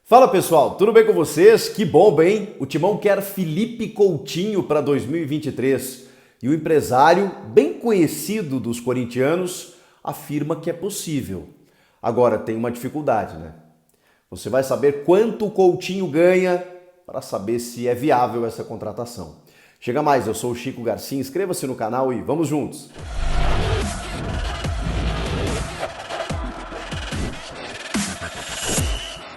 Fala pessoal, tudo bem com vocês? Que bomba, hein? O Timão quer Felipe Coutinho para 2023 e o empresário, bem conhecido dos corintianos, afirma que é possível. Agora tem uma dificuldade, né? Você vai saber quanto o Coutinho ganha para saber se é viável essa contratação. Chega mais, eu sou o Chico Garcia, inscreva-se no canal e vamos juntos!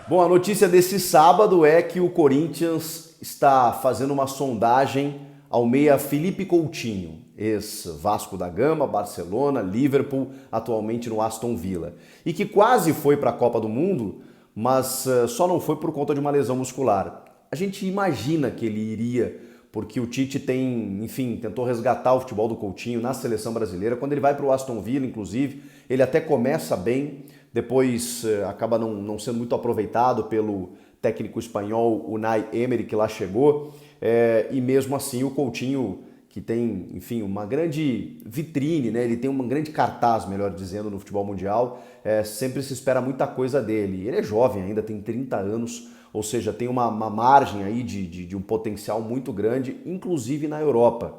Bom, a notícia desse sábado é que o Corinthians está fazendo uma sondagem ao meia Felipe Coutinho, ex-Vasco da Gama, Barcelona, Liverpool, atualmente no Aston Villa. E que quase foi para a Copa do Mundo, mas só não foi por conta de uma lesão muscular. A gente imagina que ele iria, porque o Tite tentou resgatar o futebol do Coutinho na seleção brasileira. Quando ele vai para o Aston Villa, inclusive, ele até começa bem, depois acaba não sendo muito aproveitado pelo técnico espanhol Unai Emery, que lá chegou, e mesmo assim o Coutinho, que tem, uma grande vitrine, né? Ele tem um grande cartaz, melhor dizendo, no futebol mundial, sempre se espera muita coisa dele. Ele é jovem ainda, tem 30 anos, ou seja, tem uma margem aí de um potencial muito grande, inclusive na Europa.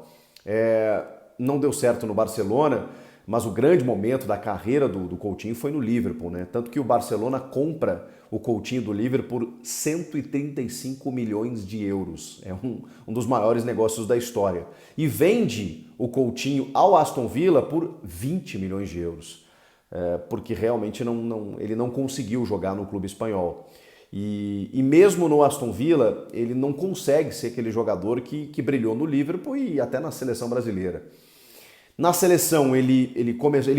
Não deu certo no Barcelona, mas o grande momento da carreira do Coutinho foi no Liverpool, né? Tanto que o Barcelona compra o Coutinho do Liverpool por 135 milhões de euros. É um dos maiores negócios da história. E vende o Coutinho ao Aston Villa por 20 milhões de euros. Porque realmente ele não conseguiu jogar no clube espanhol. E mesmo no Aston Villa, ele não consegue ser aquele jogador que brilhou no Liverpool e até na seleção brasileira. Na seleção ele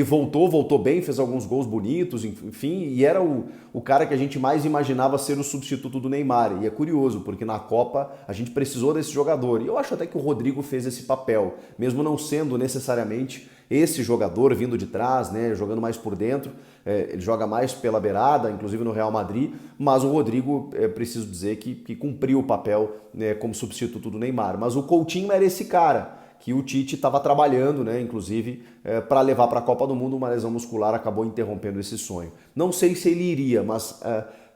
voltou bem, fez alguns gols bonitos, enfim, e era o cara que a gente mais imaginava ser o substituto do Neymar. E é curioso, porque na Copa a gente precisou desse jogador. E eu acho até que o Rodrigo fez esse papel, mesmo não sendo necessariamente esse jogador vindo de trás, né, jogando mais por dentro. Ele joga mais pela beirada, inclusive no Real Madrid, mas o Rodrigo, preciso dizer que cumpriu o papel, né, como substituto do Neymar. Mas o Coutinho era esse cara que o Tite estava trabalhando, né, inclusive, para levar para a Copa do Mundo. Uma lesão muscular acabou interrompendo esse sonho. Não sei se ele iria, mas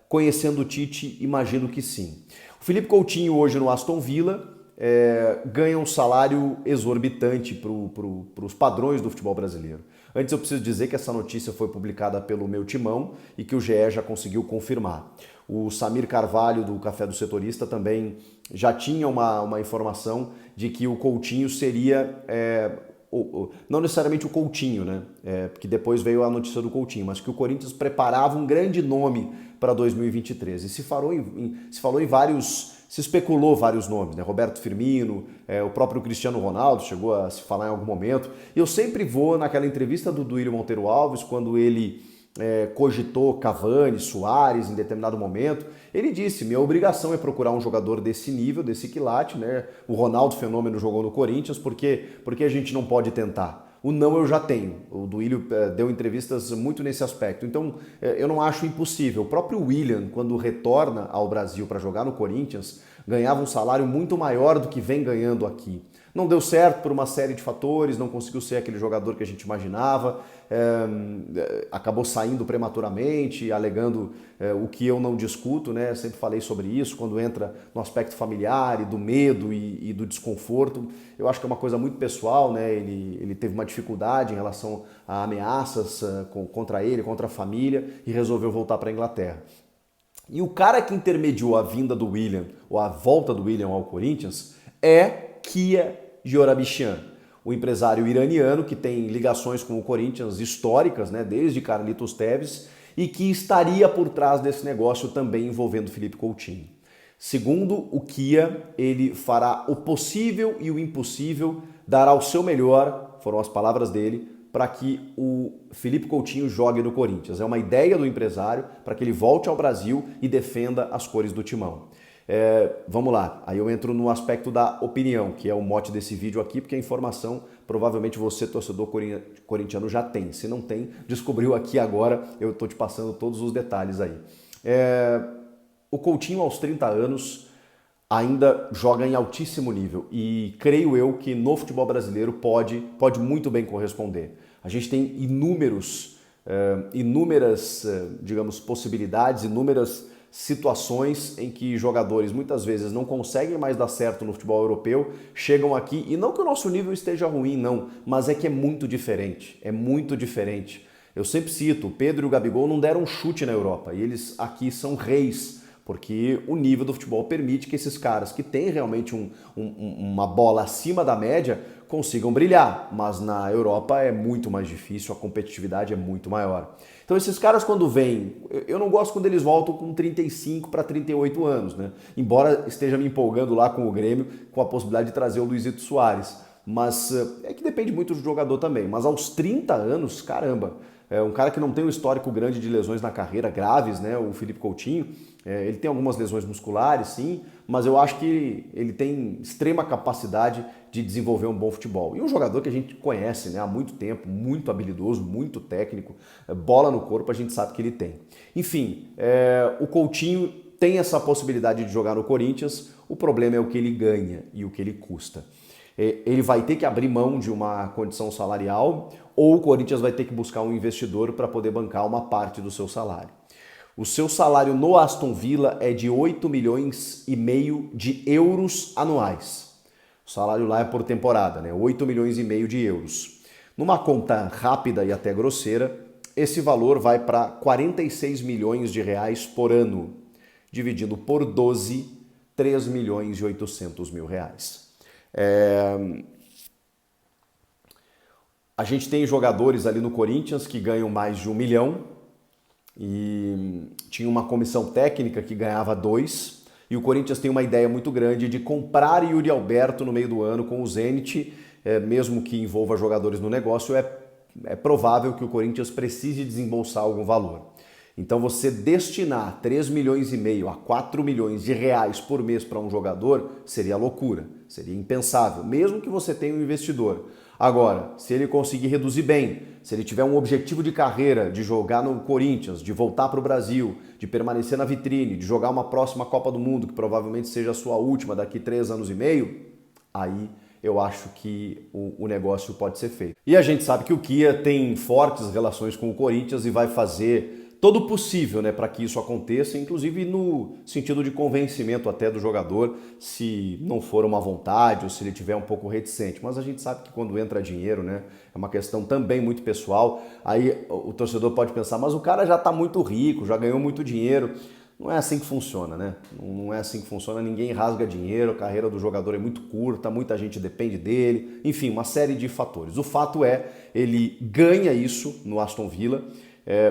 conhecendo o Tite, imagino que sim. O Felipe Coutinho hoje no Aston Villa ganha um salário exorbitante para os padrões do futebol brasileiro. Antes eu preciso dizer que essa notícia foi publicada pelo meu timão e que o GE já conseguiu confirmar. O Samir Carvalho, do Café do Setorista, também já tinha uma informação de que o Coutinho seria, não necessariamente o Coutinho, né? Porque depois veio a notícia do Coutinho, mas que o Corinthians preparava um grande nome para 2023. E se especulou vários nomes, né? Roberto Firmino, o próprio Cristiano Ronaldo chegou a se falar em algum momento. E eu sempre vou naquela entrevista do Duílio Monteiro Alves, quando ele cogitou Cavani, Suárez em determinado momento. Ele disse: minha obrigação é procurar um jogador desse nível, desse quilate, né? O Ronaldo Fenômeno jogou no Corinthians, porque a gente não pode tentar? O não eu já tenho. O Duílio deu entrevistas muito nesse aspecto. Então, eu não acho impossível. O próprio Willian, quando retorna ao Brasil para jogar no Corinthians, ganhava um salário muito maior do que vem ganhando aqui. Não deu certo por uma série de fatores, não conseguiu ser aquele jogador que a gente imaginava, acabou saindo prematuramente, alegando o que eu não discuto, né? Sempre falei sobre isso, quando entra no aspecto familiar e do medo e do desconforto. Eu acho que é uma coisa muito pessoal, né? Ele teve uma dificuldade em relação a ameaças contra ele, contra a família, e resolveu voltar para a Inglaterra. E o cara que intermediou a vinda do Willian, ou a volta do Willian ao Corinthians, é Kia Joorabchian, o empresário iraniano que tem ligações com o Corinthians históricas, né, desde Carlitos Tevez, e que estaria por trás desse negócio também envolvendo Felipe Coutinho. Segundo o Kia, ele fará o possível e o impossível, dará o seu melhor, foram as palavras dele, para que o Felipe Coutinho jogue no Corinthians. É uma ideia do empresário para que ele volte ao Brasil e defenda as cores do Timão. Vamos lá, aí eu entro no aspecto da opinião, que é o mote desse vídeo aqui, porque a informação provavelmente você, torcedor corintiano, já tem. Se não tem, descobriu aqui agora, eu estou te passando todos os detalhes aí. O Coutinho, aos 30 anos, ainda joga em altíssimo nível e creio eu que no futebol brasileiro pode muito bem corresponder. A gente tem inúmeras, digamos, possibilidades, inúmeras situações em que jogadores muitas vezes não conseguem mais dar certo no futebol europeu, chegam aqui, e não que o nosso nível esteja ruim, não, mas é que é muito diferente, é muito diferente. Eu sempre cito, o Pedro e o Gabigol não deram um chute na Europa, e eles aqui são reis, porque o nível do futebol permite que esses caras que têm realmente uma bola acima da média consigam brilhar, mas na Europa é muito mais difícil, a competitividade é muito maior. Então esses caras quando vêm, eu não gosto quando eles voltam com 35 para 38 anos, né? Embora esteja me empolgando lá com o Grêmio, com a possibilidade de trazer o Luizito Soares, mas é que depende muito do jogador também, mas aos 30 anos, caramba, é um cara que não tem um histórico grande de lesões na carreira, graves, né? O Felipe Coutinho, ele tem algumas lesões musculares, sim, mas eu acho que ele tem extrema capacidade de desenvolver um bom futebol. E um jogador que a gente conhece, né, há muito tempo, muito habilidoso, muito técnico, bola no corpo a gente sabe que ele tem. Enfim, o Coutinho tem essa possibilidade de jogar no Corinthians, o problema é o que ele ganha e o que ele custa. Ele vai ter que abrir mão de uma condição salarial ou o Corinthians vai ter que buscar um investidor para poder bancar uma parte do seu salário. O seu salário no Aston Villa é de 8 milhões e meio de euros anuais. O salário lá é por temporada, né? 8 milhões e meio de euros. Numa conta rápida e até grosseira, esse valor vai para 46 milhões de reais por ano. Dividido por 12, 3 milhões e 800 mil reais. A gente tem jogadores ali no Corinthians que ganham mais de 1 milhão e tinha uma comissão técnica que ganhava 2 e o Corinthians tem uma ideia muito grande de comprar Yuri Alberto no meio do ano com o Zenit, mesmo que envolva jogadores no negócio, é provável que o Corinthians precise desembolsar algum valor. Então você destinar 3 milhões e meio a 4 milhões de reais por mês para um jogador seria loucura, seria impensável, mesmo que você tenha um investidor. Agora, se ele conseguir reduzir bem, se ele tiver um objetivo de carreira, de jogar no Corinthians, de voltar para o Brasil, de permanecer na vitrine, de jogar uma próxima Copa do Mundo, que provavelmente seja a sua última daqui 3 anos e meio, aí eu acho que o negócio pode ser feito. E a gente sabe que o Kia tem fortes relações com o Corinthians e vai fazer todo o possível, né, para que isso aconteça, inclusive no sentido de convencimento até do jogador, se não for uma vontade ou se ele tiver um pouco reticente. Mas a gente sabe que quando entra dinheiro, né, é uma questão também muito pessoal. Aí o torcedor pode pensar, mas o cara já está muito rico, já ganhou muito dinheiro. Não é assim que funciona, né? Não é assim que funciona, ninguém rasga dinheiro, a carreira do jogador é muito curta, muita gente depende dele, enfim, uma série de fatores. O fato é, ele ganha isso no Aston Villa,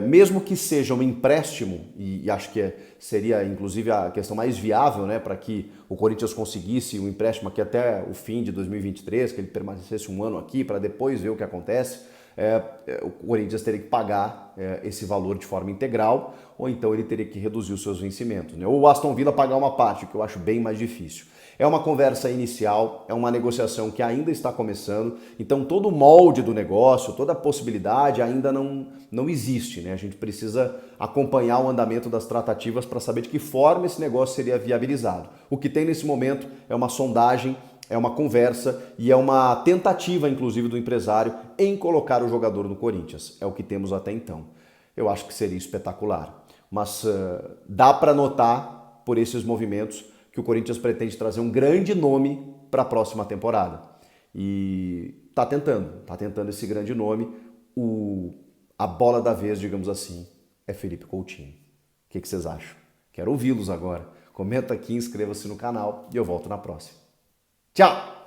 mesmo que seja um empréstimo, e acho que seria inclusive a questão mais viável, né, para que o Corinthians conseguisse um empréstimo aqui até o fim de 2023, que ele permanecesse um ano aqui para depois ver o que acontece, o Corinthians teria que pagar esse valor de forma integral, ou então ele teria que reduzir os seus vencimentos, né? Ou o Aston Villa pagar uma parte, o que eu acho bem mais difícil. É uma conversa inicial, é uma negociação que ainda está começando, então todo o molde do negócio, toda a possibilidade ainda não existe, né? A gente precisa acompanhar o andamento das tratativas para saber de que forma esse negócio seria viabilizado. O que tem nesse momento é uma sondagem, é uma conversa e é uma tentativa, inclusive, do empresário em colocar o jogador no Corinthians. É o que temos até então. Eu acho que seria espetacular. Mas dá para notar, por esses movimentos, que o Corinthians pretende trazer um grande nome para a próxima temporada. E está tentando esse grande nome. A bola da vez, digamos assim, é Felipe Coutinho. O que vocês acham? Quero ouvi-los agora. Comenta aqui, inscreva-se no canal e eu volto na próxima. Tchau!